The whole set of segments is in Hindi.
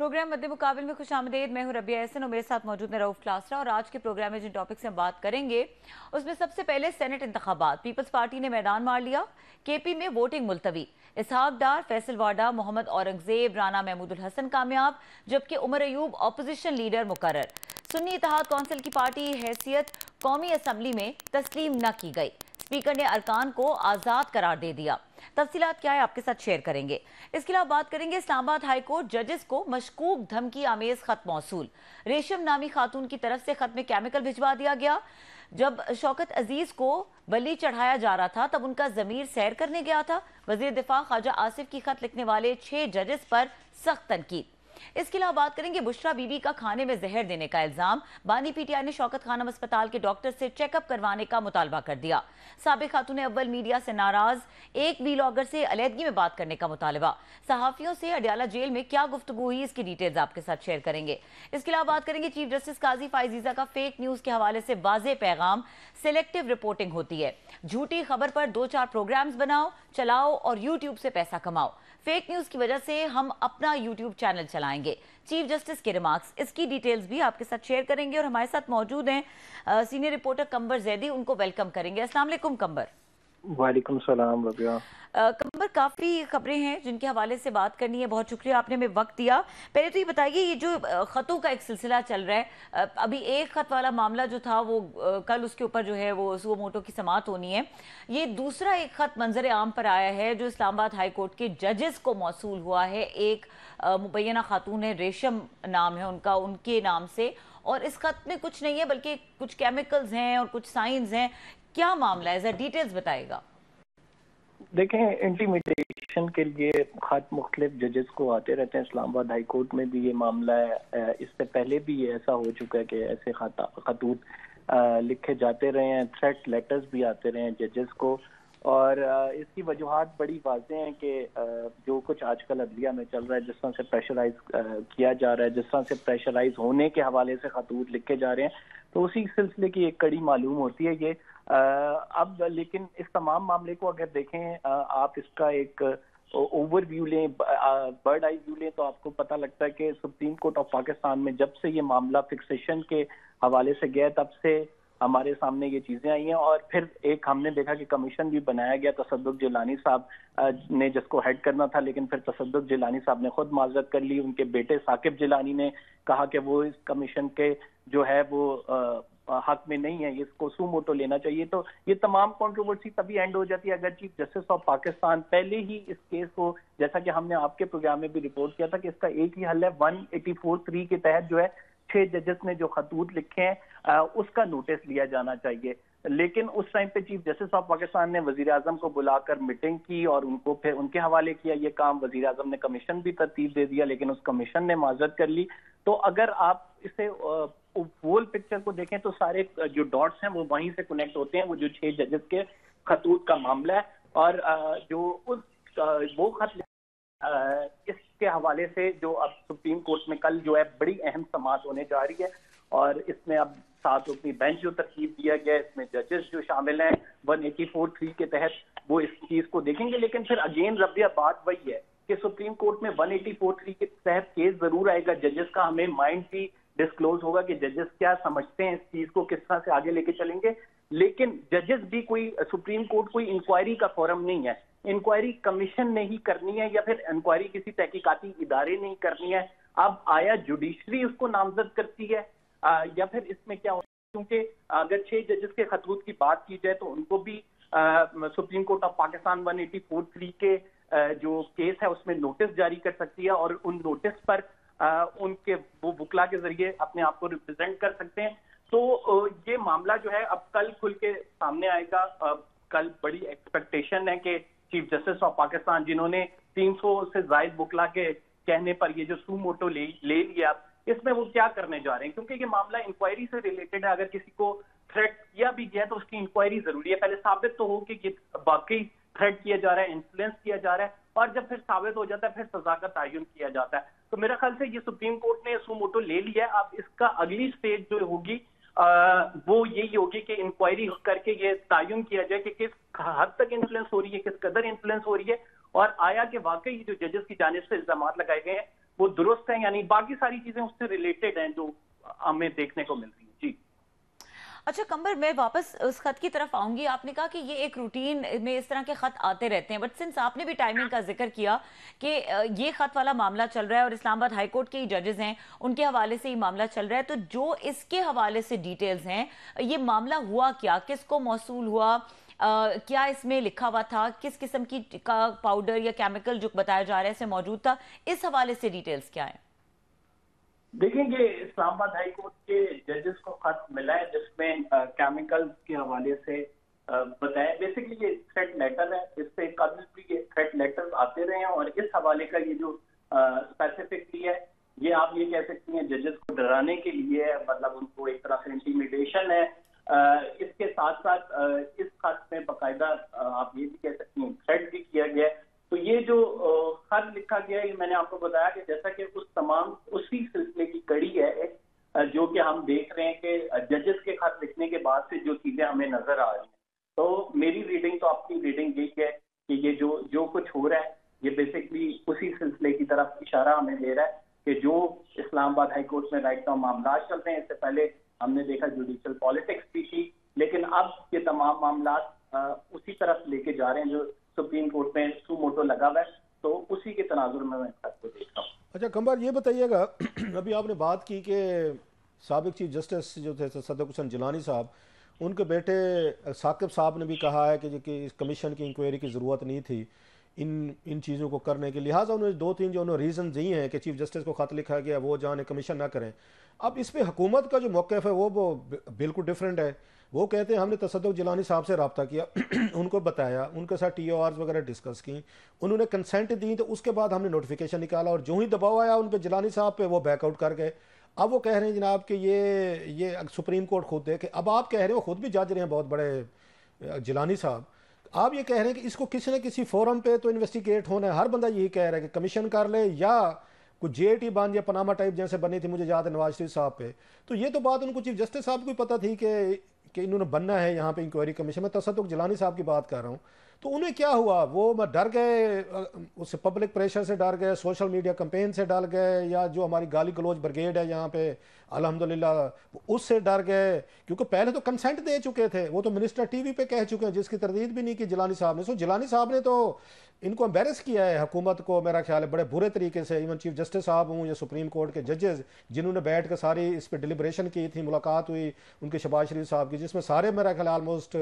प्रोग्राम मध्य मुकाबले में खुशामदीद। मैं हूं रबिया एहसन और मेरे साथ मौजूद है रऊफ क्लासरा। और आज के प्रोग्राम में जिन टॉपिक से हम बात करेंगे उसमें सबसे पहले सेनेट इंतखाबात। पीपल्स पार्टी ने मैदान मार लिया। केपी में वोटिंग मुलतवी। इसहाक डार, फैसल वाडा, मोहम्मद औरंगजेब, राना महमूदुल हसन कामयाब, जबकि उमर अयूब ऑपोजिशन लीडर मुकर्रर। सुन्नी इत्तेहाद कौंसिल की पार्टी हैसियत कौमी असम्बली में तस्लीम न की गई। स्पीकर ने अरकान को आजाद करार दे दिया। तफसीलात क्या है आपके साथ शेयर करेंगे। इसके अलावा बात करेंगे इस्लामाबाद हाई कोर्ट जजेस को मशकूक धमकी आमेज खत मौसूल। रेशम नामी खातून की तरफ से खत में केमिकल भिजवा दिया गया। जब शौकत अजीज को बलि चढ़ाया जा रहा था तब उनका जमीर सैर करने गया था। वजीर दिफा ख्वाजा आसिफ की खत लिखने वाले 6 जजेस पर सख्त तनकीद। इसके अलावा बात करेंगे बुशरा बीबी का खाने में जहर देने का इल्जाम। बानी पीटीआई ने शौकत खानम अस्पताल के डॉक्टर से चेकअप करवाने का मुतालबा कर दिया। साबिक खातून अव्वल मीडिया से नाराज, एक वीलॉगर से अलहदगी में बात करने का मुतालबा। सहाफियों से अडियाला जेल में क्या गुफ्तगू हुई, इसकी डिटेल्स आपके साथ शेयर करेंगे। इसके अलावा बात करेंगे चीफ जस्टिस काजी फाइजीजा का फेक न्यूज के हवाले से वाज़ेह पैगाम। सिलेक्टिव रिपोर्टिंग होती है। झूठी खबर पर 2-4 प्रोग्राम्स बनाओ, चलाओ और यूट्यूब से पैसा कमाओ। फेक न्यूज की वजह से हम अपना यूट्यूब चैनल चलाएंगे। चीफ जस्टिस के रिमार्क्स, इसकी डिटेल्स भी आपके साथ शेयर करेंगे। और हमारे साथ मौजूद हैं सीनियर रिपोर्टर कंबर जैदी, उनको वेलकम करेंगे। अस्सलाम वालेकुम कंबर। वालेकुम सलाम रबिया। कंबर, काफ़ी खबरें हैं जिनके हवाले से बात करनी है। बहुत शुक्रिया आपने हमें वक्त दिया। पहले तो ये बताइए, ये जो ख़तों का एक सिलसिला चल रहा है, अभी एक ख़त वाला मामला जो था वो कल उसके ऊपर जो है वो सुओ मोटो की समाअत होनी है। ये दूसरा एक ख़त मंजर आम पर आया है जो इस्लामाबाद हाई कोर्ट के जजेस को मौसूल हुआ है। एक मुबैना खातून है, रेशम नाम है उनका, उनके नाम से। और इस ख़त में कुछ नहीं है बल्कि कुछ केमिकल्स हैं और कुछ साइंस हैं। क्या मामला है, जरा डिटेल्स बताइएगा। देखें, इंटीमिडेशन के लिए खत मुख्तलिफ जजेस को आते रहते हैं। इस्लामाबाद हाई कोर्ट में भी ये मामला है। इससे पहले भी ये ऐसा हो चुका है कि ऐसे खतूत लिखे जाते रहे हैं। थ्रेट लेटर्स भी आते रहे हैं जजेस को। और इसकी वजूहात बड़ी वाज़ेह हैं कि जो कुछ आजकल अदलिया में चल रहा है, जिस तरह से प्रेशराइज किया जा रहा है, जिस तरह से प्रेशराइज होने के हवाले से खतूत लिखे जा रहे हैं, तो उसी सिलसिले की एक कड़ी मालूम होती है ये। अब लेकिन इस तमाम मामले को अगर देखें, आप इसका एक ओवरव्यू लें, बर्ड आई व्यू लें, तो आपको पता लगता है कि सुप्रीम कोर्ट ऑफ पाकिस्तान में जब से ये मामला फिक्सेशन के हवाले से गया, तब से हमारे सामने ये चीजें आई हैं। और फिर एक हमने देखा कि कमीशन भी बनाया गया। तसद्दुक जिलानी साहब ने जिसको हेड करना था, लेकिन फिर तसद्दुक जिलानी साहब ने खुद माजरत कर ली। उनके बेटे साकिब जिलानी ने कहा कि वो इस कमीशन के जो है वो हक में नहीं है, इसको सू मोटो लेना चाहिए। तो ये तमाम कंट्रोवर्सी तभी एंड हो जाती है अगर चीफ जस्टिस ऑफ पाकिस्तान पहले ही इस केस को, जैसा कि हमने आपके प्रोग्राम में भी रिपोर्ट किया था कि इसका एक ही हल है, 184(3) के तहत जो है 6 जजेस ने जो खतूत लिखे हैं उसका नोटिस लिया जाना चाहिए। लेकिन उस टाइम पे चीफ जस्टिस ऑफ पाकिस्तान ने वजीर आजम को बुलाकर मीटिंग की और उनको फिर उनके हवाले किया ये काम। वजीर आजम ने कमीशन भी तरतीब दे दिया, लेकिन उस कमीशन ने माजरत कर ली। तो अगर आप इसे होल पिक्चर को देखें तो सारे जो डॉट्स हैं वो वहीं से कनेक्ट होते हैं। वो जो 6 जजेस के खतूत का मामला है और जो वो खत इसके हवाले से जो अब सुप्रीम कोर्ट में कल जो है बड़ी अहम समाअत होने जा रही है। और इसमें अब साथ अपनी बेंच जो तरतीब दिया गया है, इसमें जजेस जो शामिल हैं 184(3) के तहत, वो इस चीज को देखेंगे। लेकिन फिर अगेन रबिया बात वही है कि सुप्रीम कोर्ट में 184(3) के तहत केस जरूर आएगा। जजेस का हमें माइंड भी डिस्क्लोज होगा कि जजेस क्या समझते हैं, इस चीज को किस तरह से आगे लेके चलेंगे। लेकिन जजेस भी कोई, सुप्रीम कोर्ट कोई इंक्वायरी का फोरम नहीं है। इंक्वायरी कमीशन ने ही करनी है या फिर इंक्वायरी किसी तहकीकाती इदारे ने ही करनी है। अब आया जुडिशरी उसको नामजद करती है या फिर इसमें क्या होता है, क्योंकि अगर 6 जजेस के खतूत की बात की जाए तो उनको भी सुप्रीम कोर्ट ऑफ पाकिस्तान 184(3) के जो केस है उसमें नोटिस जारी कर सकती है और उन नोटिस पर उनके वो वुकला के जरिए अपने आप को रिप्रेजेंट कर सकते हैं। तो ये मामला जो है अब कल खुल के सामने आएगा। कल बड़ी एक्सपेक्टेशन है कि चीफ जस्टिस ऑफ पाकिस्तान, जिन्होंने 300 से ज्यादा वुकला के कहने पर ये जो सू मोटो ले लिया, इसमें वो क्या करने जा रहे हैं, क्योंकि ये मामला इंक्वायरी से रिलेटेड है। अगर किसी को थ्रेट किया भी गया तो उसकी इंक्वायरी जरूरी है। पहले साबित तो हो कि ये वाकई थ्रेट किया जा रहा है, इन्फ्लुएंस किया जा रहा है, और जब फिर साबित हो जाता है फिर सजा का तयन किया जाता है। तो मेरा ख्याल से ये सुप्रीम कोर्ट ने सू मोटो ले लिया है। अब इसका अगली स्टेज जो होगी वो यही होगी कि इंक्वायरी करके ये तयन किया जाए कि किस हद तक इन्फ्लुएंस हो रही है, किस कदर इन्फ्लुएंस हो रही है, और आया कि वाकई जो जजेस की जानिब से इल्जाम लगाए गए हैं वो दुरुस्त है, यानी बाकी सारी चीजें उससे रिलेटेड हैं जो हमें देखने को मिल रही है। जी अच्छा कंबर, मैं वापस उस खत की तरफ आऊंगी। आपने कहा कि ये एक रूटीन में इस तरह के खत आते रहते हैं, बट सिंस आपने भी टाइमिंग का जिक्र किया कि ये खत वाला मामला चल रहा है और इस्लामाबाद हाई कोर्ट के ही जजेस हैं, उनके हवाले से ये मामला चल रहा है, तो जो इसके हवाले से डिटेल्स हैं, ये मामला हुआ क्या, किसको मौसूल हुआ, क्या इसमें लिखा हुआ था, किस किस्म की का पाउडर या केमिकल जो बताया जा रहा है इसमें मौजूद था, इस हवाले से डिटेल्स क्या है? देखेंगे, इस्लामाबाद हाई कोर्ट के जजेस को खत मिला है जिसमें केमिकल्स के हवाले से बताया। बेसिकली ये थ्रेट लेटर है, इससे कभी भी ये थ्रेट लेटर्स आते रहे हैं और इस हवाले का ये जो स्पेसिफिकली है, ये आप ये कह सकती हैं जजेस को डराने के लिए है, मतलब उनको एक तरह से इंटिमिडेशन है। इसके साथ साथ इस खत में बाकायदा आप ये भी कह सकती हैं थ्रेट भी किया गया है। तो ये जो खत लिखा गया है, ये मैंने आपको बताया कि जैसा कि उसी सिलसिले की कड़ी है जो कि हम देख रहे हैं कि जजेस के खत लिखने के बाद से जो चीजें हमें नजर आ रही हैं। तो मेरी रीडिंग तो अपनी रीडिंग यही है कि ये जो कुछ हो रहा है, ये बेसिकली उसी सिलसिले की तरफ इशारा हमें दे रहा है कि जो इस्लामाबाद हाई कोर्ट में राइट नाउ मामला चल रहे हैं, इससे पहले हमने देखा जुडिशियल पॉलिटिक्स भी थी, लेकिन अब ये तमाम मामला उसी तरफ लेके जा रहे हैं जो सुप्रीम कोर्ट में सुमोटो लगा हुआ है। तो उसी के तनाजुर में मैं इस बात को देख रहा हूँ। अच्छा कंबर, ये बताइएगा अभी आपने बात की कि साबिक चीफ जस्टिस जो थे सदक हुसैन जिलानी साहब, उनके बेटे साकिब साहब ने भी कहा है कि इस कमीशन की इंक्वायरी की ज़रूरत नहीं थी इन चीज़ों को करने के, लिहाजा उन्होंने 2-3 जो उन्होंने रीज़न दिए हैं कि चीफ जस्टिस को ख़त लिखा गया वो जाने कमीशन ना करें। अब इस पर हुकूमत का जो मौक़िफ़ है वो बिल्कुल डिफरेंट है। वो कहते हैं हमने तसद्दुक़ जिलानी साहब से रब्ता किया, उनको बताया, उनके साथ TORs वगैरह डिस्कस की, उन्होंने कंसेंट दी, तो उसके बाद हमने नोटिफिकेशन निकाला और जो ही दबाव आया उन पर जिलानी साहब पे वो बैकआउट कर गए। अब वो कह रहे हैं जनाब कि ये सुप्रीम कोर्ट खुद देखे। अब आप कह रहे हो, खुद भी जज रहे हैं बहुत बड़े जिलानी साहब, आप ये कह रहे हैं कि इसको किसी न किसी फोरम पे तो इन्वेस्टिगेट होना है। हर बंदा यही कह रहा है कि कमीशन कर ले या कुछ JT बन या पनामा टाइप जैसे बनी थी, मुझे याद है नवाज शरीफ साहब पे। तो ये तो बात उनको चीफ जस्टिस साहब को भी पता थी कि इन्होंने बनना है यहाँ पे इंक्वायरी कमीशन में। तसद्दुक़ जिलानी साहब की बात कर रहा हूँ। तो उन्हें क्या हुआ, वो डर गए, उससे पब्लिक प्रेशर से डर गए, सोशल मीडिया कैंपेन से डर गए, या जो हमारी गाली गलौज ब्रिगेड है यहाँ पे अल्हम्दुलिल्लाह उससे डर गए? क्योंकि पहले तो कंसेंट दे चुके थे, वो तो मिनिस्टर TV पे कह चुके हैं, जिसकी तरदीद भी नहीं की जिलानी साहब ने। सो जिलानी साहब ने तो इनको एम्बेरस किया है हुकूमत को, मेरा ख्याल है बड़े बुरे तरीके से। इवन चीफ जस्टिस साहब हूँ या सुप्रीम कोर्ट के जजेस जिन्होंने बैठ कर सारी इस पर डिलिब्रेशन की थी, मुलाकात हुई उनके शहबाज शरीफ साहब की, जिसमें सारे मेरा ख्याल ऑलमोस्ट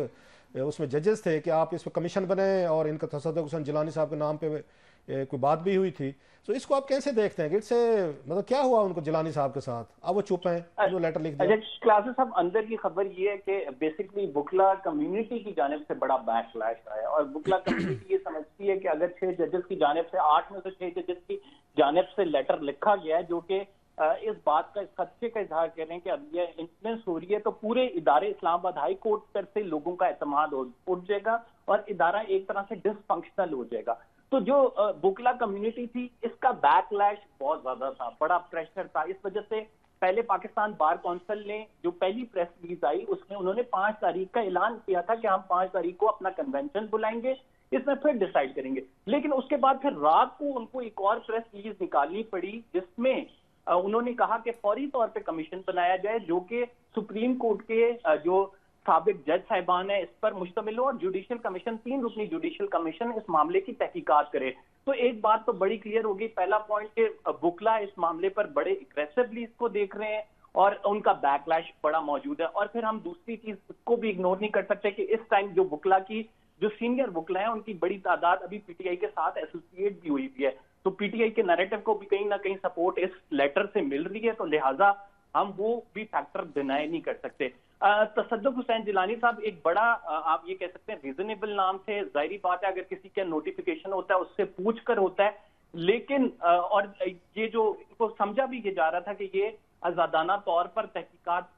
उसमें जजेस थे कि आप इस पर कमीशन बने, और इनका तसद्दुक़ हुसैन जिलानी साहब के नाम पे कोई बात भी हुई थी। तो इसको आप कैसे देखते हैं कि इससे मतलब क्या हुआ उनको जिलानी साहब के साथ? अब वो चुप हैं, उन्होंने लेटर लिख दिया। क्लासेस साहब, अंदर की खबर ये है कि बेसिकली बुकला कम्युनिटी की जानिब से बड़ा बैकलैश आया, और बुकला कम्युनिटी ये समझती है कि अगर 6 जजेस की जानिब से 8 में से 6 जजेस की जानिब से लेटर लिखा गया है जो कि इस बात का, इस खदशे का इजहार कर रहे हैं कि अब ये इन्फ्लुएंस हो रही है, तो पूरे इदारे इस्लामाबाद हाई कोर्ट पर से लोगों का एतमाद उठ जाएगा और इदारा एक तरह से डिसफंक्शनल हो जाएगा। तो जो बुकला कम्युनिटी थी, इसका बैकलैश बहुत ज्यादा था, बड़ा प्रेशर था। इस वजह से पहले पाकिस्तान बार काउंसिल ने जो पहली प्रेस रिलीज आई उसमें उन्होंने 5 तारीख का ऐलान किया था कि हम 5 तारीख को अपना कन्वेंशन बुलाएंगे, इसमें फिर डिसाइड करेंगे। लेकिन उसके बाद फिर रात को उनको एक और प्रेस रिलीज निकालनी पड़ी जिसमें उन्होंने कहा कि फौरी तौर पे कमीशन बनाया जाए जो कि सुप्रीम कोर्ट के जो साबिक जज साहिबान है इस पर मुश्तमिल हो, और जुडिशियल कमीशन 3 रुकनी जुडिशियल कमीशन इस मामले की तहकीकात करे। तो एक बात तो बड़ी क्लियर होगी, पहला पॉइंट के बुकला इस मामले पर बड़े एग्रेसिवली इसको देख रहे हैं और उनका बैकलैश बड़ा मौजूद है। और फिर हम दूसरी चीज को भी इग्नोर नहीं कर सकते कि इस टाइम जो बुकला की जो सीनियर बुकला है उनकी बड़ी तादाद अभी PTI के साथ एसोसिएट भी हुई है, तो PTI के नैरेटिव को भी कहीं ना कहीं सपोर्ट इस लेटर से मिल रही है, तो लिहाजा हम वो भी फैक्टर डिनाई नहीं कर सकते। तसद्दुक़ हुसैन जिलानी साहब एक बड़ा आप ये कह सकते हैं रीजनेबल नाम थे, जाहिर बात है अगर किसी का नोटिफिकेशन होता है उससे पूछ कर होता है, लेकिन और ये जो इनको समझा भी ये जा रहा था कि ये आजादाना तौर पर तहकीकात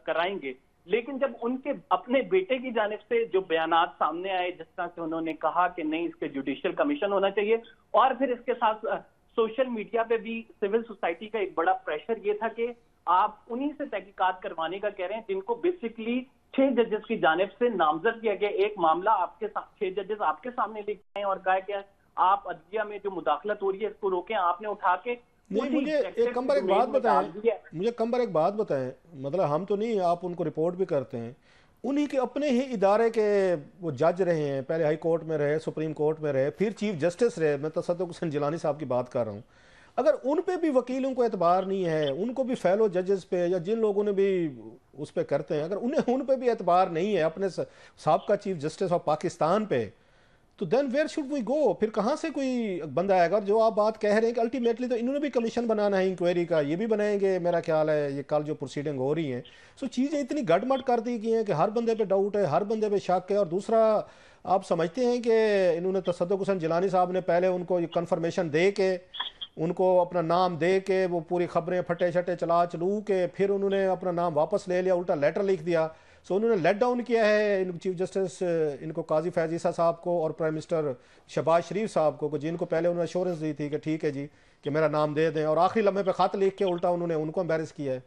कराएंगे, लेकिन जब उनके अपने बेटे की जानिब से जो बयानात सामने आए, जिस तरह से उन्होंने कहा कि नहीं इसके जुडिशियल कमीशन होना चाहिए, और फिर इसके साथ सोशल मीडिया पे भी सिविल सोसाइटी का एक बड़ा प्रेशर ये था कि आप उन्हीं से तहकीकात करवाने का कह रहे हैं जिनको बेसिकली 6 जजेस की जानिब से नामजद किया गया। एक मामला आपके 6 जजेस आपके सामने लेके आए और कहा कि आप अदलिया में जो मुदाखलत हो रही है इसको रोकें, आपने उठा के नहीं, मुझे एक कंबर एक बात बताएं, मुझे कंबर एक बात बताएं, मतलब हम तो नहीं, आप उनको रिपोर्ट भी करते हैं, उन्हीं के अपने ही इदारे के वो जज रहे हैं, पहले हाई कोर्ट में रहे, सुप्रीम कोर्ट में रहे, फिर चीफ जस्टिस रहे, मैं तसद्दुक़ हुसैन जिलानी साहब की बात कर रहा हूँ। अगर उन पे भी वकीलों को एतबार नहीं है, उनको भी फेलो जजेस पे या जिन लोगों ने भी उस पर करते हैं, अगर उन्हें उन पे भी एतबार नहीं है अपने साबका चीफ जस्टिस ऑफ पाकिस्तान पे, तो then where should we go? फिर कहाँ से कोई बंदा आएगा? और जो आप बात कह रहे हैं कि अल्टीमेटली तो इन्होंने भी कमीशन बनाना है इंक्वायरी का, ये भी बनाएंगे मेरा ख्याल है, ये कल जो प्रोसीडिंग हो रही हैं। सो चीज़ें इतनी गड़मड़ कर दी गई हैं कि हर बंदे पे डाउट है, हर बंदे पे शक है। और दूसरा, आप समझते हैं कि इन्होंने तसद्दुक़ हुसैन जिलानी साहब ने पहले उनको कन्फर्मेशन दे के, उनको अपना नाम दे के, वो पूरी खबरें फटे शटे चला चलू के, फिर उन्होंने अपना नाम वापस ले लिया, उल्टा लेटर लिख दिया। सो उन्होंने लेट डाउन किया है इन चीफ जस्टिस, इनको काजी फैज़ ईसा साहब को और प्राइम मिनिस्टर शहबाज शरीफ साहब को, जिनको पहले उन्होंने अश्योरेंस दी थी कि ठीक है जी कि मेरा नाम दे दें, और आखिरी लम्हे पे खत लिख के उल्टा उन्होंने उनको एम्बेरस किया है।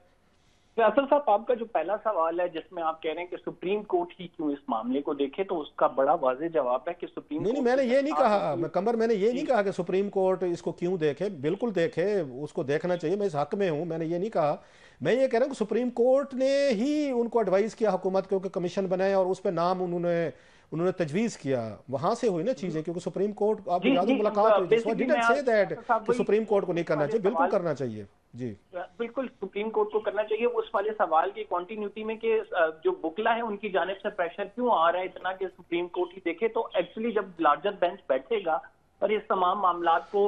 असल साहब, आपका जो पहला सवाल है जिसमें आप कह रहे हैं कि सुप्रीम कोर्ट ही क्यों इस मामले को देखे, तो उसका बड़ा वाज़ेह जवाब है कि सुप्रीम नहीं, मैंने ये नहीं कहा, कमर मैंने ये नहीं कहा कि सुप्रीम कोर्ट इसको क्यों देखे, बिल्कुल देखे, उसको देखना चाहिए, मैं इस हक में हूँ, मैंने ये नहीं कहा। मैं ये कह रहा हूँ कि सुप्रीम कोर्ट ने ही उनको एडवाइस किया हुकूमत को कि कमीशन बनाए, और उस पर नाम उन्होंने तजवीज़ किया, वहां से हुई ना चीज़ें, क्योंकि सुप्रीम कोर्ट, आपको याद है मुलाकात हुई, डिडंट से दैट कि सुप्रीम कोर्ट को नहीं करना चाहिए, बिल्कुल करना चाहिए जी, बिल्कुल सुप्रीम कोर्ट को करना चाहिए। उस वाले सवाल की कंटिन्यूटी में कि जो बुकला है उनकी जानिब से प्रेशर क्यों आ रहा है इतना कि सुप्रीम कोर्ट ही देखे, तो एक्चुअली जब लार्जर बेंच बैठेगा और इस तमाम मामलात को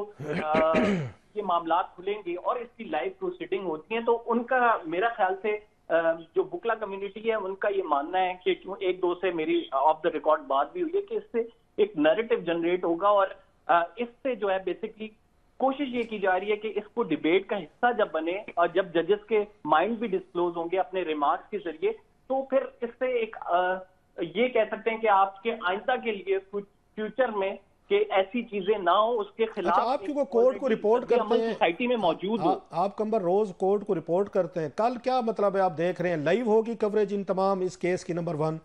ये मामलात खुलेंगे और इसकी लाइव प्रोसीडिंग होती है, तो उनका मेरा ख्याल से जो बुकला कम्युनिटी है उनका ये मानना है कि क्यों एक दो से मेरी ऑफ द रिकॉर्ड बात भी हुई है कि इससे एक नैरेटिव जनरेट होगा, और इससे जो है बेसिकली कोशिश ये की जा रही है कि इसको डिबेट का हिस्सा जब बने और जब जजेस के माइंड भी डिस्क्लोज होंगे अपने रिमार्क्स के जरिए, तो फिर इससे एक ये कह सकते हैं कि आपके आइंदा के लिए फ्यूचर में कि ऐसी चीजें ना हो, उसके खिलाफ आप क्यों कोर्ट को रिपोर्ट करते हैं, सोसाइटी में मौजूद हो। आप कंबर रोज कोर्ट को रिपोर्ट करते हैं, कल क्या मतलब है आप देख रहे हैं लाइव होगी कवरेज इन तमाम इस केस की, नंबर 1।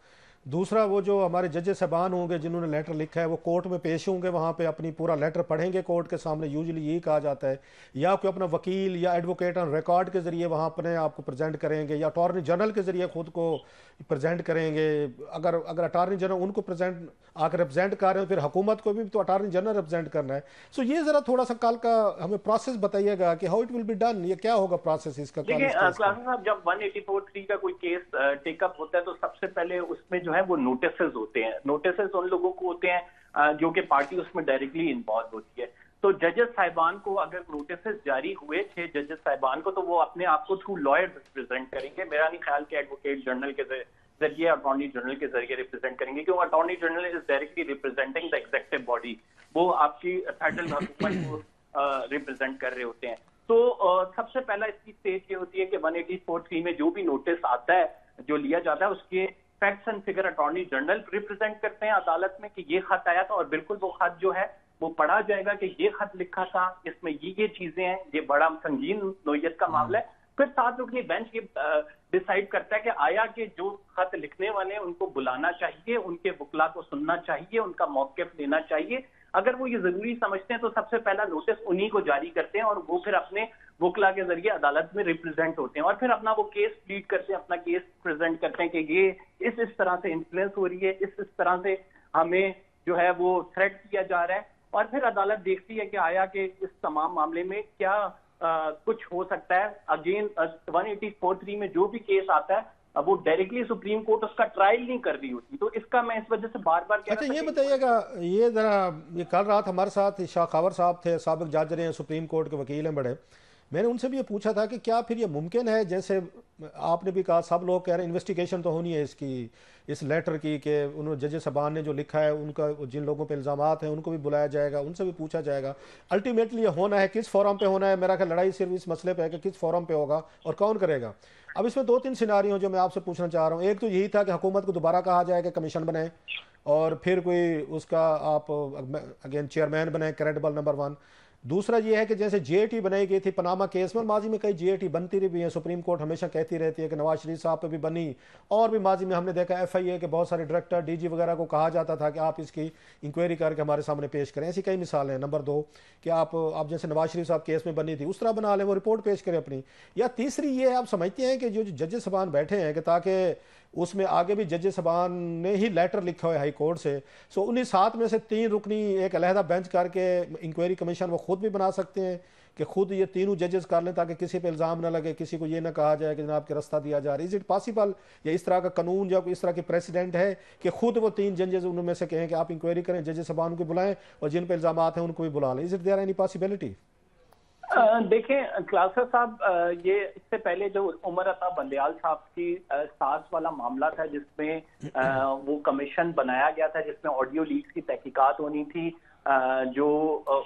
दूसरा, वो जो हमारे जजेस साहबान होंगे जिन्होंने लेटर लिखा है वो कोर्ट में पेश होंगे, वहाँ पे अपनी पूरा लेटर पढ़ेंगे कोर्ट के सामने, यूजुअली यही कहा जाता है, या कोई अपना वकील या एडवोकेट ऑन रिकॉर्ड के जरिए वहाँ अपने आप को प्रेजेंट करेंगे, या अटॉर्नी जनरल के जरिए खुद को प्रेजेंट करेंगे। अगर अटॉर्नी जनरल उनको प्रेजेंट आकर रिप्रेजेंट कर रहे हैं, फिर हुकूमत को भी तो अटॉर्नी जनरल रिप्रेजेंट करना है। सो ये जरा थोड़ा सा कल का हमें प्रोसेस बताइएगा कि how it will be done, ये क्या होगा प्रोसेस इसका। देखिए साहब, जब 184(3) का कोई केस टेकअप होता है तो सबसे पहले उसमें जो है वो नोटिसेस होते हैं। नोटिसेस उन लोगों को होते हैं जो कि पार्टी उसमें डायरेक्टली इन्वॉल्व होती है। तो जजेस साहिबान को अगर नोटिसेस जारी हुए 6 जजेस साहिबान को, तो वो अपने आप को थ्रू लॉयर रिप्रेजेंट करेंगे। मेरा नहीं ख्याल कि एडवोकेट जनरल के जरिए, अटॉर्नी जनरल के जरिए रिप्रेजेंट करेंगे, क्योंकि attorney general is directly representing the executive body, वो आपकी फेडरल हुकूमत को रिप्रेजेंट कर रहे होते हैं। तो सबसे पहला इसकी स्टेज ये होती है कि 184(3) में जो भी नोटिस आता है, जो लिया जाता है, उसके facts and figure attorney general represent करते हैं अदालत में कि ये खत आया था, और बिल्कुल वो खत जो है वो पढ़ा जाएगा कि ये खत लिखा था, इसमें ये चीजें हैं, ये बड़ा संगीन नोयत का मामला है। फिर 7 रुकनी बेंच ये डिसाइड करता है कि आया कि जो खत लिखने वाले हैं उनको बुलाना चाहिए, उनके वकला को सुनना चाहिए, उनका मौक़िफ़ लेना चाहिए। अगर वो ये जरूरी समझते हैं तो सबसे पहला नोटिस उन्हीं को जारी करते हैं, और वो फिर अपने वकला के जरिए अदालत में रिप्रेजेंट होते हैं, और फिर अपना वो केस प्लीड करते हैं, अपना केस प्रेजेंट करते हैं कि ये इस तरह से इन्फ्लुएंस हो रही है, इस तरह से हमें जो है वो थ्रेट किया जा रहा है। और फिर अदालत देखती है कि आया कि इस तमाम मामले में क्या कुछ हो सकता है। अगेन 184(3) में जो भी केस आता है, अब वो डायरेक्टली सुप्रीम कोर्ट उसका ट्रायल नहीं कर रही होती, तो इसका मैं इस वजह से बार बार कह रहा था। अच्छा, ये बताइएगा, ये जरा, ये कल रात हमारे साथ शाह खावर साहब थे, साबिक जज रहे हैं, सुप्रीम कोर्ट के वकील हैं बड़े, मैंने उनसे भी ये पूछा था कि क्या फिर ये मुमकिन है, जैसे आपने भी कहा, सब लोग कह रहे हैं इन्वेस्टिगेशन तो होनी है इसकी, इस लेटर की, कि उन्होंने जज साहबान ने जो लिखा है उनका, जिन लोगों पे इल्ज़ामात हैं उनको भी बुलाया जाएगा, उनसे भी पूछा जाएगा। अल्टीमेटली ये होना है, किस फोरम पे होना है, मेरा ख्याल लड़ाई सिर्फ इस मसले पे है कि किस फोरम पे होगा और कौन करेगा। अब इसमें 2-3 सिनारियों जो मैं आपसे पूछना चाह रहा हूँ। एक तो यही था कि हुकूमत को दोबारा कहा जाए कि कमीशन बनाए, और फिर कोई उसका आप अगेन चेयरमैन बनाए, क्रेडिबल, नंबर 1। दूसरा ये है कि जैसे जेएटी बनाई गई थी पनामा केस में, माजी में कई जेएटी बनती रही है, सुप्रीम कोर्ट हमेशा कहती रहती है कि नवाज शरीफ साहब पे भी बनी, और भी माजी में हमने देखा एफआईए के बहुत सारे डायरेक्टर डीजी वगैरह को कहा जाता था कि आप इसकी इंक्वायरी करके हमारे सामने पेश करें। ऐसी कई मिसालें हैं। नंबर 2 कि आप जैसे नवाज शरीफ साहब केस में बनी थी उस तरह बना लें, वो रिपोर्ट पेश करें अपनी। या तीसरी ये आप समझते हैं कि जो जजेस साहबान बैठे हैं कि ताकि उसमें आगे भी जजेस साहबान ने ही लेटर लिखा हुआ है हाई कोर्ट से, सो उन्हीं 7 में से 3 रुकनी एक अलहदा बेंच करके इंक्वायरी कमीशन वो खुद भी बना सकते हैं कि खुद ये तीनों जजेस कर लें ताकि किसी पे इल्ज़ाम ना लगे, किसी को ये ना कहा जाए कि जनाब के रास्ता दिया जा रहा है। इज इट पॉसिबल, या इस तरह का कानून या इस तरह की प्रेसिडेंट है कि खुद वो 3 जजेस उनमें से कहें कि आप इंक्वायरी करें, जजेस साहबान को बुलाएं और जिन पे इल्ज़ाम हैं उनको भी बुला लें? Is it there any possibility? देखें क्लासर साहब, ये इससे पहले जो उमर अता बंदयाल साहब की साज वाला मामला था जिसमें वो कमीशन बनाया गया था जिसमें ऑडियो लीक की तहकीकात होनी थी, जो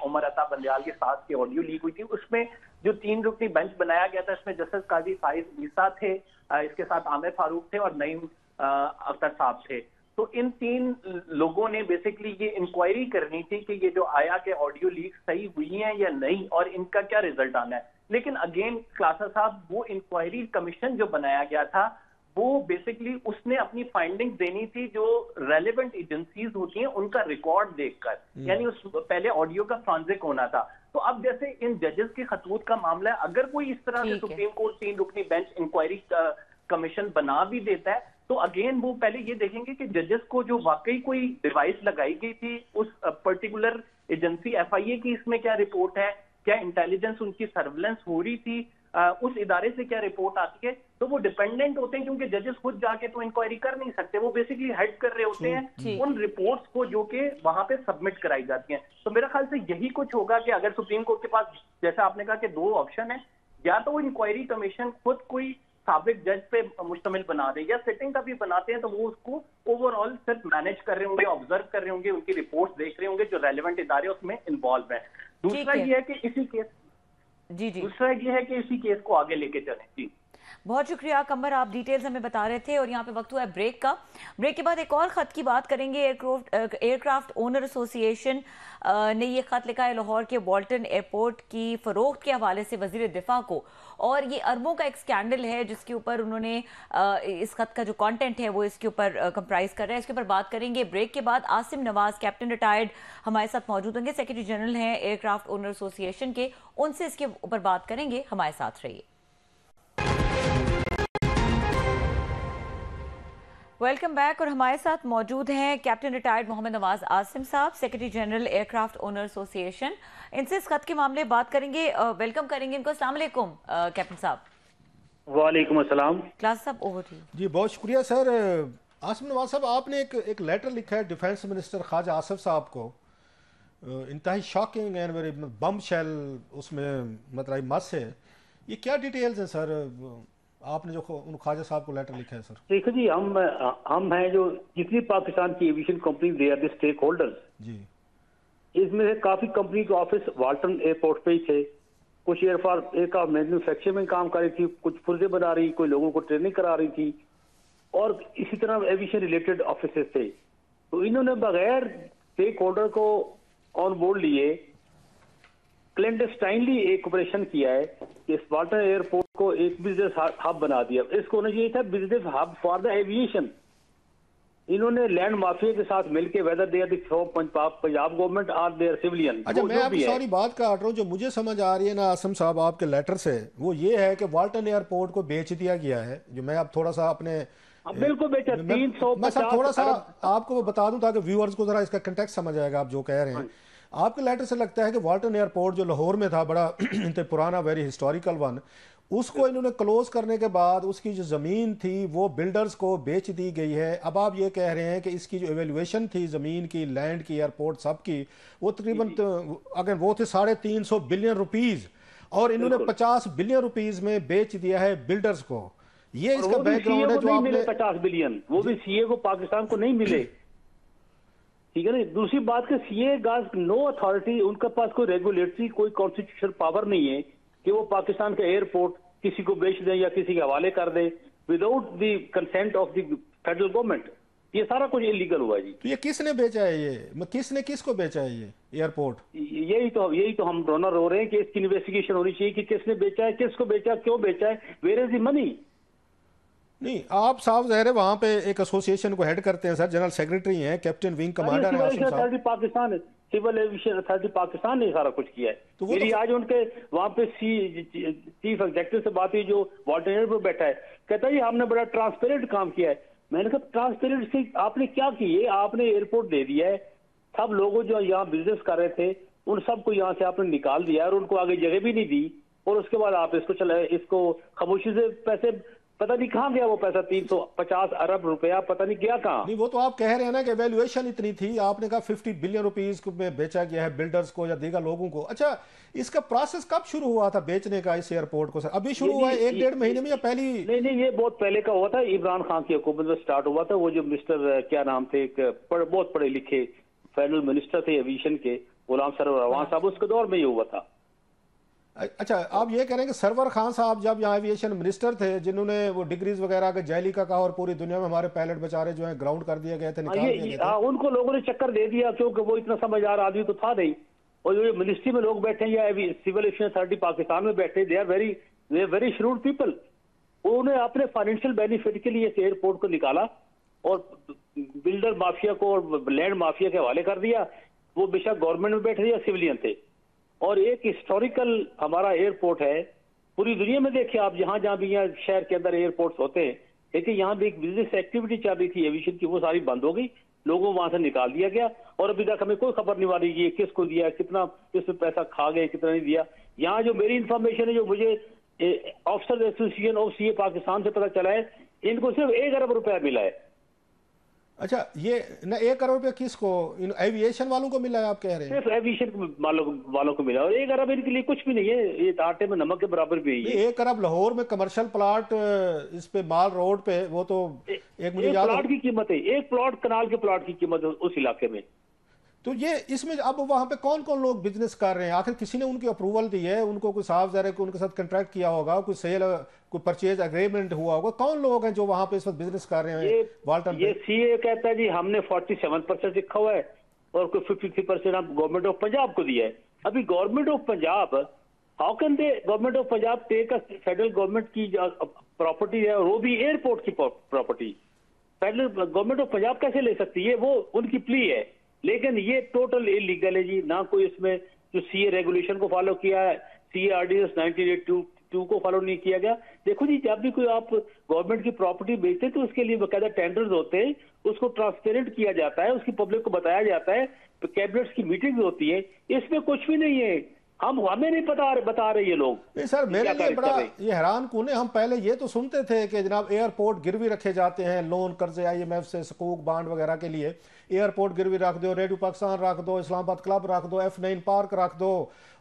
उमर अता बंदयाल के साथ की ऑडियो लीक हुई थी, उसमें जो 3 रुकनी बेंच बनाया गया था इसमें जस्टिस काजी फाइज ईसा थे, इसके साथ आमिर फारूक थे और नईम अख्तर साहब थे। तो इन 3 लोगों ने बेसिकली ये इंक्वायरी करनी थी कि ये जो आया के ऑडियो लीक सही हुई हैं या नहीं और इनका क्या रिजल्ट आना है। लेकिन अगेन क्लासर साहब, वो इंक्वायरी कमीशन जो बनाया गया था वो बेसिकली उसने अपनी फाइंडिंग्स देनी थी जो रेलेवेंट एजेंसीज होती हैं उनका रिकॉर्ड देखकर, यानी उस पहले ऑडियो का फ्रांजिक होना था। तो अब जैसे इन जजेस के खतूत का मामला है, अगर कोई इस तरह से सुप्रीम कोर्ट 3 रुकनी बेंच इंक्वायरी कमीशन बना भी देता है तो अगेन वो पहले ये देखेंगे कि जजेस को जो वाकई कोई डिवाइस लगाई गई थी उस पर्टिकुलर एजेंसी एफआईए की इसमें क्या रिपोर्ट है, क्या इंटेलिजेंस उनकी सर्विलेंस हो रही थी, उस इदारे से क्या रिपोर्ट आती है। तो वो डिपेंडेंट होते हैं क्योंकि जजेस खुद जाके तो इंक्वायरी कर नहीं सकते, वो बेसिकली हेड कर रहे होते हैं उन रिपोर्ट्स को जो कि वहां पे सबमिट कराई जाती हैं। तो मेरा ख्याल से यही कुछ होगा कि अगर सुप्रीम कोर्ट के पास, जैसा आपने कहा कि 2 ऑप्शन है, या तो वो इंक्वायरी कमीशन खुद कोई साबिक जज पे मुश्तमिल बना दे या सिटिंग का भी बनाते हैं तो वो उसको ओवरऑल सिर्फ मैनेज कर रहे होंगे, ऑब्जर्व कर रहे होंगे, उनकी रिपोर्ट्स देख रहे होंगे जो रेलेवेंट इदारे उसमें इन्वॉल्व है। दूसरा ये है कि इसी केस को आगे लेके चलें। जी बहुत शुक्रिया कमर, आप डिटेल्स हमें बता रहे थे और यहाँ पे वक्त हुआ है ब्रेक का। ब्रेक के बाद एक और खत की बात करेंगे। एयरक्राफ्ट ओनर एसोसिएशन ने ये खत लिखा है लाहौर के वॉल्टन एयरपोर्ट की फरोख्त के हवाले से वजीर दिफा को, और ये अरबों का एक स्कैंडल है जिसके ऊपर उन्होंने इस खत का जो कंटेंट है वो इसके ऊपर कंप्राइज कर रहा है। इसके ऊपर बात करेंगे ब्रेक के बाद। आसिम नवाज कैप्टन रिटायर्ड हमारे साथ मौजूद होंगे, सेक्रेटरी जनरल हैं एयरक्राफ्ट ओनर एसोसिएशन के, उनसे इसके ऊपर बात करेंगे। हमारे साथ रहिए। Welcome back. और हमारे साथ मौजूद हैं कैप्टन रिटायर्ड मोहम्मद नवाज आसिम साहब, secretary general aircraft owner association. इनसे इस खत के मामले बात करेंगे, वेलकम करेंगे इनको। अस्सलाम वालेकुम कैप्टन साहब। वालेकुम अस्सलाम। क्लास साहब ओवर टू यू। जी बहुत शुक्रिया सर। आसिम नवाज साहब, आपने एक लेटर लिखा है डिफेंस मिनिस्टर ख्वाजा आसिफ साहब को, इंतहाई shocking and very bombshell उसमें मतलब मस है, ये क्या डिटेल्स हैं सर आपने जो उन ख्वाजा साहब को लेटर लिखा है? सर देखो जी, हम हैं जो जितनी पाकिस्तान की aviation company they are the stakeholders जी, इसमें से काफी कंपनी के ऑफिस वाल्टन एयरपोर्ट पे ही थे। कुछ एयरक्राफ्ट मैन्युफैक्चर में काम कर रही थी, कुछ पुर्जे बना रही, कोई लोगों को ट्रेनिंग करा रही थी, और इसी तरह एविएशन रिलेटेड ऑफिस थे। तो इन्होंने बगैर स्टेक होल्डर को ऑन बोर्ड लिए क्लैंडस्टाइनली एक ऑपरेशन किया है कि इस वाल्टन एयरपोर्ट को एक बिजनेस हब बना दिया। इसको होना चाहिए था business hub for the aviation. इन्होंने लैंड माफिया के साथ मिलकर whether they are Punjab government are their civilian. अच्छा, मैं आपकी सारी बात काट रहा हूँ, जो मुझे समझ आ रही है ना आसिम साहब आपके लेटर से, वो ये है कि वाल्टन एयरपोर्ट को बेच दिया गया है। जो मैं अब थोड़ा सा अपने बिल्कुल बेचा 350 थोड़ा सा आपको बता दूं ताकि व्यूअर्स को जरा इसका कंटेक्स्ट समझ आएगा आप जो कह रहे हैं। आपके लेटर से लगता है कि वाल्टन एयरपोर्ट जो लाहौर में था, बड़ा पुराना वेरी हिस्टोरिकल वन, उसको इन्होंने क्लोज करने के बाद उसकी जो ज़मीन थी वो बिल्डर्स को बेच दी गई है। अब आप ये कह रहे हैं कि इसकी जो एवेल्यूएशन थी ज़मीन की, लैंड की, एयरपोर्ट सब की, वो तकरीबन अगर वो थे 350 बिलियन रुपीज़, और इन्होंने 50 बिलियन रुपीज़ में बेच दिया है बिल्डर्स को। ये इसका बैकग्राउंड है जो आपने 50 बिलियन वो भी सीए को पाकिस्तान को नहीं मिले, ठीक है ना। दूसरी बात कि सीए गाज नो अथॉरिटी, उनके पास कोई रेगुलेटरी कोई कॉन्स्टिट्यूशनल पावर नहीं है कि वो पाकिस्तान का एयरपोर्ट किसी को बेच दें या किसी के हवाले कर दें without the consent of the federal government. ये सारा कुछ इलीगल हुआ जी। तो ये किसने बेचा है, ये किसने किसको बेचा है ये एयरपोर्ट? यही तो हम रोना रो रहे हैं कि इसकी इन्वेस्टिगेशन होनी चाहिए कि किसने बेचा है, किसको बेचा, क्यों बेचा है, वेयर इज द मनी। नहीं, आप साहब ज़ाहिर है वहाँ पे एक एसोसिएशन को हेड करते हैं सर, जनरल सेक्रेटरी हैं, कैप्टन विंग कमांडर हैं आसिम साहब। पाकिस्तान है, सिविल एविएशन अथॉरिटी पाकिस्तान ने सारा कुछ किया है। तो मेरी आज उनके वहाँ पे चीफ एग्जेक्टिव से बात हुई जो वाल्टन एयरपोर्ट पर बैठा है, कहता है जी हमने बड़ा ट्रांसपेरेंट काम किया है। मैंने कहा ट्रांसपेरेंट से आपने क्या किया? आपने एयरपोर्ट दे दिया है, सब लोगों जो यहाँ बिजनेस कर रहे थे उन सबको यहाँ से आपने निकाल दिया और उनको आगे जगह भी नहीं दी, और उसके बाद आप इसको खामोशी से पैसे, पता नहीं कहाँ गया वो पैसा, 350 अरब रुपया पता नहीं गया कहाँ। नहीं, वो तो आप कह रहे हैं ना कि वैल्यूएशन इतनी थी, आपने कहा 50 बिलियन रुपीस में बेचा गया है बिल्डर्स को या दीगर लोगों को। अच्छा, इसका प्रोसेस कब शुरू हुआ था बेचने का इस एयरपोर्ट को सर? अभी शुरू हुआ है 1-1.5 महीने में या पहली? नहीं, ये बहुत पहले का हुआ था, इमरान खान की हुकूमत में स्टार्ट हुआ था। वो जो मिस्टर क्या नाम थे, बहुत पढ़े लिखे फेडरल मिनिस्टर थे एविएशन के, गुलाम सरवर अवान साहब, उसके दौर में ये हुआ था। अच्छा, आप ये कह रहे हैं कि सरवर खान साहब जब यहाँ एविएशन मिनिस्टर थे, जिन्होंने वो डिग्रीज वगैरह का जैली का कहा और पूरी दुनिया में हमारे पायलट बेचारे जो है ग्राउंड कर दिए गए थे, निकाल दिए गए थे, उनको लोगों ने चक्कर दे दिया क्योंकि वो इतना समझदार आदमी तो था नहीं। और जो मिनिस्ट्री में लोग बैठे या सिविल एविएशन अथॉरिटी पाकिस्तान में बैठे, they are very shrewd people. उन्होंने अपने फाइनेंशियल बेनिफिट के लिए इस एयरपोर्ट को निकाला और बिल्डर माफिया को और लैंड माफिया के हवाले कर दिया। वो बेशक गवर्नमेंट में बैठे या सिविलियन थे। और एक हिस्टोरिकल हमारा एयरपोर्ट है, पूरी दुनिया में देखिए आप, जहां जहां भी यहाँ शहर के अंदर एयरपोर्ट्स होते हैं, लेकिन यहाँ भी एक बिजनेस एक्टिविटी चल रही थी एविएशन की, वो सारी बंद हो गई, लोगों वहां से निकाल दिया गया और अभी तक हमें कोई खबर नहीं आ रही ये किसको दिया, कितना इसमें पैसा खा गए, कितना नहीं दिया। यहाँ जो मेरी इंफॉर्मेशन है, जो मुझे officer association of CA Pakistan से पता चला है, इनको सिर्फ 1 अरब रुपया मिला है। अच्छा, ये ना 1 करोड़ रुपया किसको, इन एविएशन वालों को मिला है आप कह रहे हैं? सिर्फ एविएशन वालों को मिला, और 1 अरब इनके लिए कुछ भी नहीं है, ये आटे में नमक के बराबर भी है। 1 अरब लाहौर में कमर्शियल प्लाट इस पे माल रोड पे, वो तो एक मुझे याद प्लाट की कीमत है, एक प्लॉट कनाल के प्लॉट की कीमत है उस इलाके में। तो ये इसमें अब वहां पे कौन कौन लोग बिजनेस कर रहे हैं? आखिर किसी ने उनकी अप्रूवल दी है, उनको कोई साफ ज़ाहिर है उनके साथ कॉन्ट्रैक्ट किया होगा, कोई सेल कोई परचेज एग्रीमेंट हुआ होगा, कौन लोग हैं जो वहां पे इस वक्त बिजनेस कर रहे हैं वाल्टन? ये सीए कहता है जी हमने 47% लिखा हुआ है और कोई 53% हम गवर्नमेंट ऑफ पंजाब को दिया है। अभी government of Punjab, how can the government of Punjab take a federal government की प्रॉपर्टी है, वो भी एयरपोर्ट की property, federal government of Punjab कैसे ले सकती है? वो उनकी प्ली है, लेकिन ये टोटल इलीगल है जी। ना कोई इसमें जो सीए रेगुलेशन को फॉलो किया है, सीए ऑर्डिनेंस 1982 को फॉलो नहीं किया गया। देखो जी, जब भी कोई आप गवर्नमेंट की प्रॉपर्टी बेचते हैं तो उसके लिए बकायदा टेंडर्स होते हैं, उसको ट्रांसपेरेंट किया जाता है, उसकी पब्लिक को बताया जाता है, कैबिनेट्स की मीटिंग होती है। इसमें कुछ भी नहीं है, हमें नहीं बता रहे ये लोग। नहीं सर, मेरे लिए बड़ा ये हैरान कौन है, हम पहले ये तो सुनते थे कि जनाब एयरपोर्ट गिरवी रखे जाते हैं, लोन कर्जे IMF से, सकूक बांड वगैरह के लिए एयरपोर्ट गिरवी रख दो, रेडियो पाकिस्तान रख दो, इस्लामाबाद क्लब रख दो, F9 पार्क रख दो,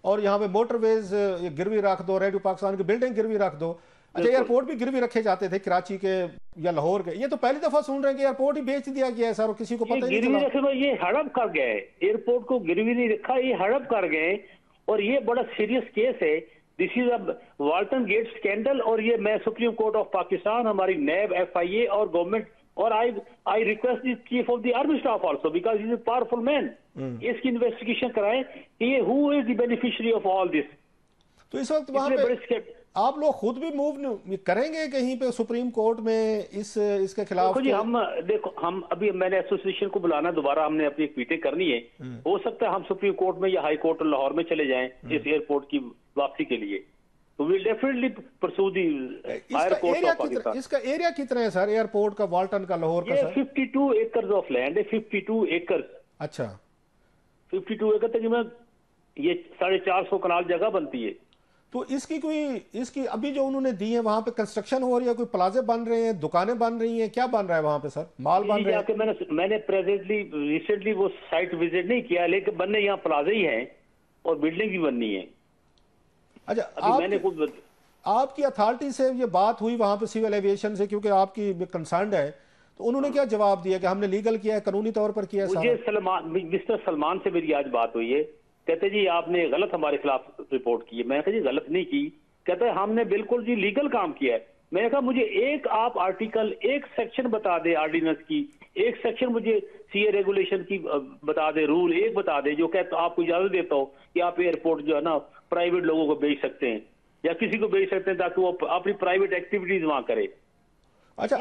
और यहाँ पे मोटरवेज गिरवी रख दो, रेडियो पाकिस्तान की बिल्डिंग गिरवी रख दो। अच्छा, एयरपोर्ट भी गिरवी रखे जाते थे कराची के या लाहौर के? ये तो पहली दफा सुन रहे हैं कि एयरपोर्ट ही बेच दिया गया है सर, और किसी को पता ही नहीं चला। ये हड़प कर गए, एयरपोर्ट को गिरवी नहीं रखा, ये हड़प कर गए, और ये बड़ा सीरियस केस है। This is a Walton gate scandal, और ये मैं सुप्रीम कोर्ट ऑफ पाकिस्तान, हमारी नैब, FIA और गवर्नमेंट, और I request the chief of the army staff also because he is a powerful man, इसकी इन्वेस्टिगेशन कराएं कि ये who is the beneficiary of all this. तो इस वक्त वहां पे आप लोग खुद भी मूव करेंगे कहीं पे सुप्रीम कोर्ट में इसके खिलाफ? हम अभी मैंने एसोसिएशन को बुलाना दोबारा, हमने अपनी एक मीटिंग करनी है। हो सकता है हम सुप्रीम कोर्ट में या हाई कोर्ट लाहौर में चले जाएं इस एयरपोर्ट की वापसी के लिए, तो will definitely pursue the higher court of Pakistan. इसका एरिया कितना है सर एयरपोर्ट का, वाल्टन का, लाहौर का? 52 एकर्स ऑफ लैंड है, 52 एकर्स। अच्छा, 52 एकड़ तक ये 450 कनाल जगह बनती है। तो इसकी अभी जो उन्होंने दी है, वहां पे कंस्ट्रक्शन हो रही है, कोई प्लाजे बन रहे हैं, दुकानें बन रही हैं, क्या बन रहा है वहां पे सर? माल बन रहे हैं? मैंने प्रेजेंटली रिसेंटली वो साइट विजिट नहीं किया, लेकिन बनने यहाँ प्लाजे ही हैं और बिल्डिंग भी बननी है। अच्छा, मैंने खुद आपकी अथॉरिटी से ये बात हुई वहां पे सिविल एविएशन से, क्योंकि आपकी कंसर्न है, तो उन्होंने क्या जवाब दिया कि हमने लीगल किया है, कानूनी तौर पर किया है? मुझे मिस्टर सलमान से मेरी आज बात हुई है, कहते जी आपने गलत हमारे खिलाफ रिपोर्ट की है। मैंने कहा जी गलत नहीं की, कहते हैं हमने बिल्कुल जी लीगल काम किया है। मैंने कहा मुझे एक आप आर्टिकल, एक सेक्शन बता दे ऑर्डिनेंस की एक सेक्शन मुझे सीए रेगुलेशन की बता दे, रूल एक बता दे जो कहता आपको इजाजत देता हो कि आप एयरपोर्ट जो है ना प्राइवेट लोगों को भेज सकते हैं या किसी को भेज सकते हैं ताकि वो अपनी प्राइवेट एक्टिविटीज वहां करे। अच्छा,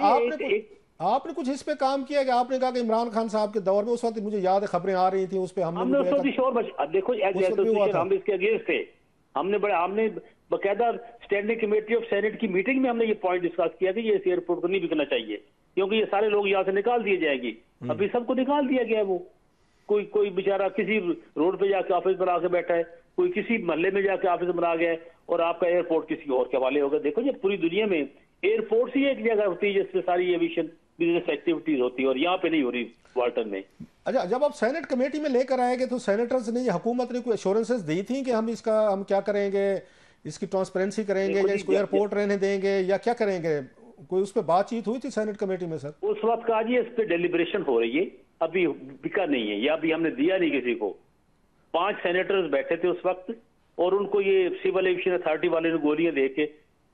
आपने कुछ इस पे काम किया कि आपने कहा कि इमरान खान साहब के दौर में उस वक्त मुझे याद है खबरें आ रही थी उस पे हमने उस वक्त शोर देखो एसोसिएशन हम इसके अगेंस्ट थे, हमने बकायदा स्टैंडिंग कमेटी ऑफ सेनेट की मीटिंग में हमने ये पॉइंट डिस्कस किया कि ये इस एयरपोर्ट को नहीं बिकना चाहिए क्योंकि ये सारे लोग यहाँ से निकाल दिए जाएंगे। अभी सबको निकाल दिया गया है, वो कोई बेचारा किसी रोड पे जाके ऑफिस बना के बैठा है, कोई किसी मोहल्ले में जाके ऑफिस बना गया है और आपका एयरपोर्ट किसी और के हवाले होगा। देखो ये पूरी दुनिया में एयरपोर्ट ही एक जगह होती है जिसमें सारी एविएशन बिजनेस एक्टिविटीज होती है और यहाँ पे नहीं हो रही वाल्टन में। अच्छा, जब आप सेनेट कमेटी में लेकर आएंगे तो सेनेटर्स ने, हुकूमत ने कोई एश्योरेंसेस दी थी कि हम क्या करेंगे, इसकी ट्रांसपेरेंसी करेंगे या इसको एयरपोर्ट रहने देंगे या क्या करेंगे? कोई उस पर बातचीत हुई थी सेनेट कमेटी में सर? उस वक्त का जी इस पे डेलिब्रेशन हो रही है, अभी बिका नहीं है या अभी हमने दिया नहीं किसी को। 5 सेनेटर्स बैठे थे उस वक्त और उनको ये सिविल एविएशन अथॉरिटी वाले ने गोलियां दे के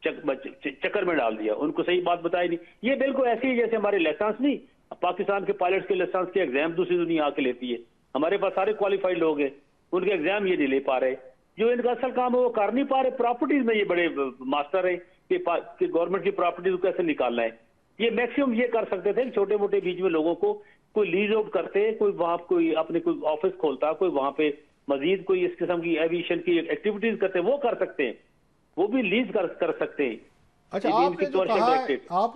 चक्कर में डाल दिया, उनको सही बात बताई नहीं। ये बिल्कुल ऐसे ही जैसे हमारे लाइसेंस नहीं, पाकिस्तान के पायलट्स के लाइसेंस के एग्जाम दूसरी दुनिया आके लेती है, हमारे पास सारे क्वालिफाइड लोग हैं, उनके एग्जाम ये नहीं ले पा रहे, जो इनका असल काम है वो कर नहीं पा रहे। प्रॉपर्टीज में ये बड़े मास्टर है कि गवर्नमेंट की प्रॉपर्टीज को कैसे निकालना है। ये मैक्सिमम ये कर सकते थे छोटे मोटे बीच में लोगों को कोई लीज आउट करते, कोई वहां कोई अपने कोई ऑफिस खोलता, कोई वहां पे मजीद कोई इस किस्म की एविएशन की एक्टिविटीज करते, वो कर सकते हैं, वो भी लीज कर सकते हैं। अच्छा, आपने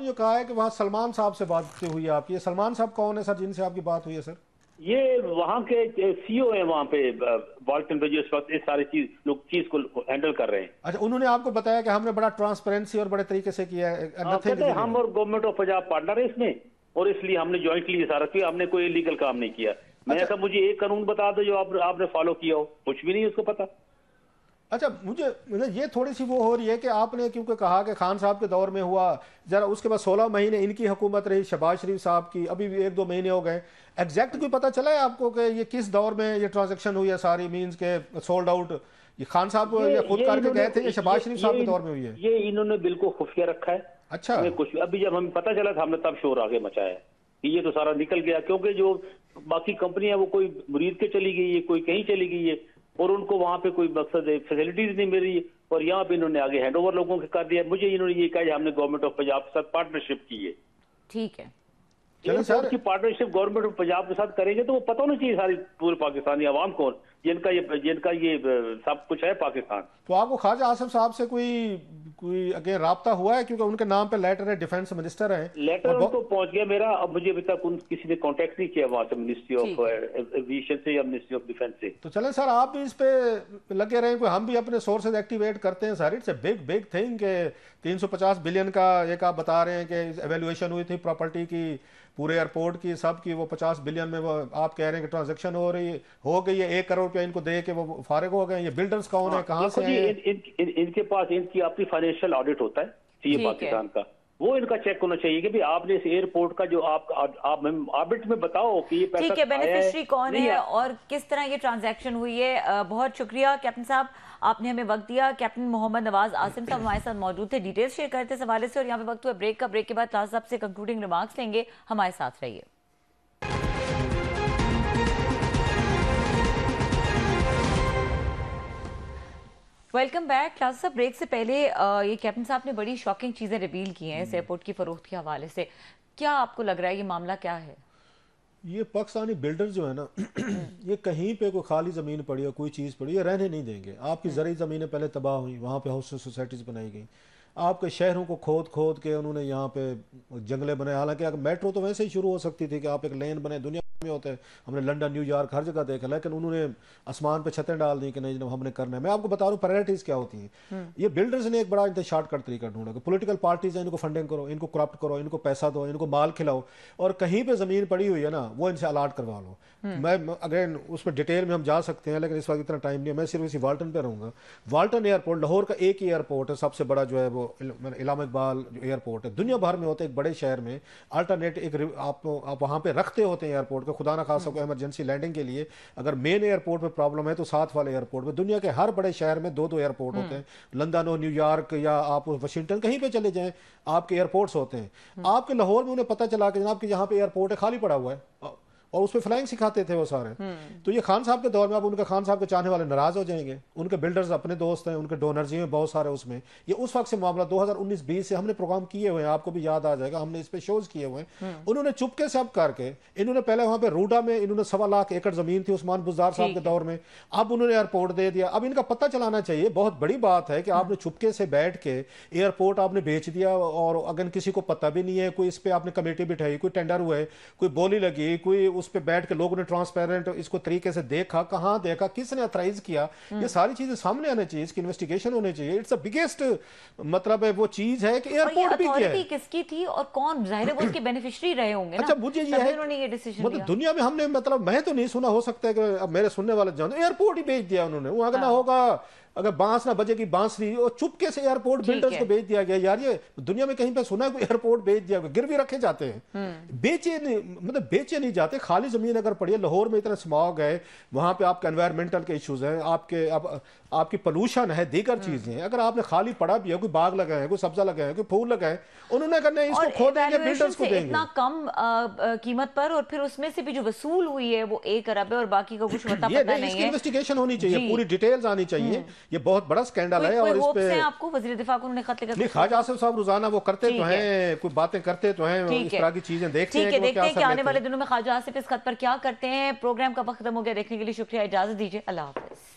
जो कहा है कि वहाँ सलमान साहब से बात हुई है आपकी, सलमान साहब कौन है सर जिनसे आपकी बात हुई है सर? ये वहाँ के सीईओ है वहाँ पे वाल्टन पे जो इस वक्त इस सारी चीज को हैंडल कर रहे हैं। अच्छा, उन्होंने आपको बताया कि हमने बड़ा ट्रांसपेरेंसी और बड़े तरीके से किया है? हम और गवर्नमेंट ऑफ पंजाब पार्टनर है इसमें और इसलिए हमने ज्वाइंटली ये सारा किया, हमने कोई इलीगल काम नहीं किया। मैंने कहा मुझे एक कानून बता दो जो आपने फॉलो किया हो, कुछ भी नहीं उसको पता। अच्छा, मुझे ये थोड़ी सी वो हो रही है कि आपने क्योंकि कहा कि खान साहब के दौर में हुआ, जरा उसके बाद 16 महीने इनकी हुकूमत रही, शहबाज शरीफ साहब की अभी भी 1-2 महीने हो गए, एग्जैक्ट कोई पता चला है आपको कि ये किस दौर में ये ट्रांजैक्शन हुई है सारी, मींस के सोल्ड आउट ये खान साहब ये खुद करके गए थे या शहबाज शरीफ साहब के दौर में हुई है? ये इन्होंने बिल्कुल खुफिया रखा है। अच्छा, कुछ अभी जब हमें पता चला था हमने तब शोर आगे मचाया कि ये तो सारा निकल गया, क्योंकि जो बाकी कंपनियां वो कोई मुरीद के चली गई है, कोई कहीं चली गई है और उनको वहां पे कोई मकसद फैसिलिटीज नहीं मिल रही है और यहाँ पे इन्होंने आगे हैंडओवर लोगों के कर दिया। मुझे इन्होंने ये कहा हमने गवर्नमेंट ऑफ पंजाब के साथ पार्टनरशिप की है। ठीक है, की पार्टनरशिप गवर्नमेंट ऑफ पंजाब के साथ करेंगे तो वो पता होना चाहिए सारी पूरे पाकिस्तानी आवाम को जिनका ये सब कुछ है पाकिस्तान। तो आपको ख्वाजा आसिफ साहब से कोई अगेन राब्ता हुआ है, क्योंकि उनके नाम पे लेटर है, डिफेंस मिनिस्टर है, लेटर उनको पहुंच गया मेरा, अब मुझे अभी तक किसी ने कांटेक्ट नहीं किया वहां से, मिनिस्ट्री ऑफ एविएशन से या मिनिस्ट्री ऑफ डिफेंस से। तो चलें सर, आप भी इस पे लगे रहें, कोई हम भी अपने सोर्सेज एक्टिवेट करते हैं sir. It's a big thing के 350 बिलियन का एक आप बता रहे हैं कि एवेल्युएशन हुई थी प्रॉपर्टी की पूरे एयरपोर्ट की सब की, वो 50 बिलियन में वो आप कह रहे हैं कि ट्रांजैक्शन हो गई है, 1 करोड़ रुपया इनको दे के वो फारिग हो गए। ये बिल्डर्स कौन है, कहाँ से हैं? इनके पास इनकी अपनी फाइनेंशियल ऑडिट होता है सीए पाकिस्तान का, वो इनका चेक होना चाहिए कि भाई आपने इस एयरपोर्ट का जो आप ऑडिट में बताओ कि ये पैसा ठीक है, बेनिफिशियरी कौन है और किस तरह ये ट्रांजैक्शन हुई है। बहुत शुक्रिया कैप्टन साहब, आपने हमें वक्त दिया। कैप्टन मोहम्मद नवाज आसिम साहब हमारे साथ मौजूद थे, डिटेल्स शेयर करते इस हवाले से। और यहाँ पे वक्त हुआ ब्रेक का, ब्रेक के बाद ताज साहब से कंक्लूडिंग रिमार्क्स लेंगे, हमारे साथ रहिए। Welcome back. क्लास साहब, ब्रेक से पहले ये कैप्टन साहब ने बड़ी शॉकिंग चीजें रिवील की हैं इस एयरपोर्ट की फरोख्त के हवाले से। क्या आपको लग रहा है ये मामला क्या है? ये पाकिस्तानी बिल्डर जो है ना ये कहीं पे कोई खाली ज़मीन पड़ी है, कोई चीज़ पड़ी है, रहने नहीं देंगे। आपकी ज़रूरी ज़मीनें पहले तबाह हुई, वहाँ पे हाउस सोसाइटीज़ बनाई गई, आपके शहरों को खोद के उन्होंने यहाँ पे जंगलें बनाए। हालांकि अगर मेट्रो तो वैसे ही शुरू हो सकती थी कि आप एक लेन बने, दुनिया में होते हैं, हमने लंदन न्यूयॉर्क हर जगह देखा, लेकिन उन्होंने आसमान पे छतें डाल दी कि नहीं जनाब हमने करना है। मैं आपको बता रहा हूँ प्रायोरिटीज़ क्या होती हैं। ये बिल्डर्स ने एक बड़ा शॉर्टकट तरीका ढूंढा कि पॉलिटिकल पार्टीज हैं, इनको फंडिंग करो, इनको करप्ट करो, इनको पैसा दो, इनको माल खिलाओ और कहीं पर ज़मीन पड़ी हुई है ना वो इनसे अलाट करवा लो। मैं अगेन उसमें डिटेल में हम जा सकते हैं, लेकिन इस वक्त इतना टाइम नहीं है, मैं सिर्फ इसी वाल्टन पे रहूँगा। वाल्टन एयरपोर्ट लाहौर का एक ही एयरपोर्ट है, सबसे बड़ा जो है वो इलामा इकबाल जो एयरपोर्ट है, दुनिया भर में होता है एक बड़े शहर में अल्टरनेट एक आप वहाँ पे रखते होते हैं एयरपोर्ट को, खुदा ना खासा कोई इमरजेंसी लैंडिंग के लिए अगर मेन एयरपोर्ट में प्रॉब्लम है तो साथ वाले एयरपोर्ट में, दुनिया के हर बड़े शहर में 2-2 एयरपोर्ट होते हैं, लंदन हो, न्यूयॉर्क या आप वाशिंगटन कहीं पे चले जाएं आपके एयरपोर्ट्स होते हैं। आपके लाहौर में उन्हें पता चला कि जनाब कि यहाँ पे एयरपोर्ट है खाली पड़ा हुआ है और उस पर फ्लाइंग सिखाते थे वो सारे। तो ये खान साहब के दौर में अब उनके खान साहब के चाहने वाले नाराज हो जाएंगे, उनके बिल्डर्स अपने दोस्त हैं, उनके डोनर्स हैं बहुत सारे उसमें। ये उस वक्त से मामला 2019-20 से हमने प्रोग्राम किए हुए हैं, आपको भी याद आ जाएगा, हमने इस पे शोज किए हुए हैं। उन्होंने चुपके से अब करके इन्होंने पहले वहां पे रूडा में इन्होंने 1.25 लाख एकड़ जमीन थी उस्मान बुज़दार साहब के दौर में, अब उन्होंने एयरपोर्ट दे दिया। अब इनका पता चलाना चाहिए, बहुत बड़ी बात है कि आपने चुपके से बैठ के एयरपोर्ट आपने बेच दिया और अगर किसी को पता भी नहीं है, कोई इस पे आपने कमेटी बिठाई, कोई टेंडर हुआ है, कोई बोली लगी, कोई उस पर बैठ के लोगों ने ट्रांसपेरेंट इसको तरीके से देखा, कहां देखा, किसने ऑथराइज किया, ये सारी चीजें सामने आनी चाहिए, इसकी इन्वेस्टिगेशन होनी चाहिए। इट्स द बिगेस्ट मतलब है वो चीज है कि एयरपोर्ट भी क्या है, किसकी थी और कौन, जाहिर है वो उसके बेनिफिशियरी रहे होंगे ना। अच्छा मुझे ये है उन्होंने ये डिसीजन मतलब दुनिया में हमने मतलब मैं तो नहीं सुना, हो सकता है कि अब मेरे सुनने वाले जानते, एयरपोर्ट ही बेच दिया उन्होंने। वो अगर ना होगा, अगर बांस ना बजेगी बांसुरी, और चुपके से एयरपोर्ट बिल्डर्स को बेच दिया गया। यार ये दुनिया में कहीं पे सुना है कोई एयरपोर्ट बेच दिया, गिरवी रखे जाते हैं, बेचे नहीं, मतलब बेचे नहीं जाते। खाली जमीन अगर पड़ी है, लाहौर में इतना स्मॉग है, वहां पे आपके एनवायरमेंटल के इश्यूज हैं, आपकी पोल्यूशन है, दीगर चीजें हैं। अगर आपने खाली पड़ा भी है, कोई बाग लगाए हैं, कोई सब्जा लगाए हैं, कोई फूल लगाए, उन्होंने करना इसको खो देंगे, बिल्डर्स को देंगे इतना कम कीमत पर, और फिर उसमें से भी जो वसूल हुई है वो 1 अरब है और बाकी का कुछ पता नहीं है। इसकी इन्वेस्टिगेशन होनी चाहिए, पूरी डिटेल्स आनी चाहिए। ये बहुत बड़ा स्कैंडल है। और इस पे आपको वज़ीर दिफा को उन्होंने खत लिखा, ख्वाजा आसिफ साहब रोजाना वो करते तो हैं, कुछ बातें करते तो हैं, इस तरह की चीजें देखते हैं कि आने वाले दिनों में ख्वाजा आसिफ इस खत पर क्या करते हैं। प्रोग्राम का वक्त खत्म हो गया, देखने के लिए शुक्रिया, इजाजत दीजिए, अल्लाह हाफिज।